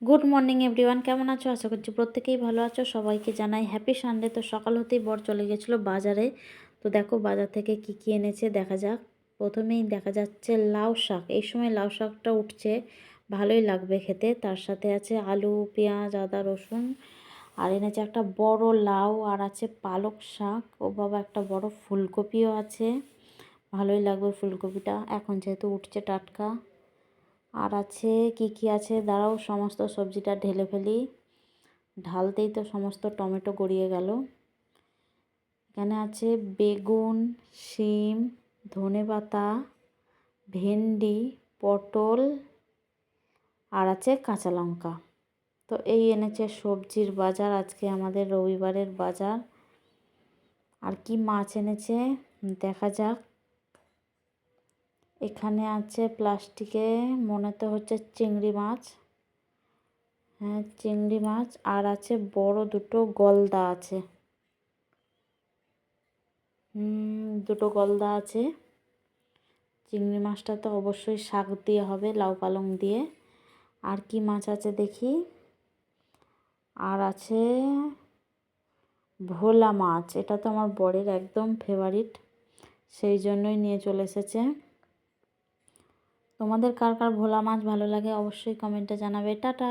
Good morning everyone, কেমন আছো? আশা করছি প্রত্যেকেই ভালো আছো। সবাইকে জানাই হ্যাপি সানডে। তো সকাল হতেই বর চলে গেছিলো বাজারে। তো দেখো বাজার থেকে কি কি এনেছে দেখা যাক। প্রথমেই দেখা যাচ্ছে লাউ শাক। এই সময় লাউ শাকটা উঠছে, ভালোই লাগবে খেতে। তার সাথে আছে আলু, পেঁয়াজ, আদা, রসুন। আর এনেছে একটা বড় লাউ, আর আছে পালক শাক। ও বাবা, একটা বড় ফুলকপিও আছে, ভালোই লাগবে ফুলকপিটা এখন যেহেতু উঠছে টাটকা। আর আছে কি কি আছে দাঁড়াও, সমস্ত সবজিটা ঢেলে ফেলি। ঢালতেই তো সমস্ত টমেটো গড়িয়ে গেল। এখানে আছে বেগুন, শিম, ধনেপাতা, ভেন্ডি, পটল, আর আছে কাঁচা লঙ্কা। তো এই এনেছে সবজির বাজার, আজকে আমাদের রবিবারের বাজার। আর কি মাছ এনেছে দেখা যাক। এখানে আছে প্লাস্টিকে, মনে তো হচ্ছে চিংড়ি মাছ। হ্যাঁ, চিংড়ি মাছ। আর আছে বড় দুটো গলদা আছে, দুটো গলদা আছে। চিংড়ি মাছটা তো অবশ্যই শাক দিয়ে হবে, লাউ পালং দিয়ে। আর কি মাছ আছে দেখি। আর আছে ভোলা মাছ, এটা তো আমার বরের একদম ফেভারিট, সেই জন্যই নিয়ে চলে এসেছে। তোমাদের কার কার ভোলা মাছ ভালো লাগে অবশ্যই কমেন্টে জানাবে। টাটা।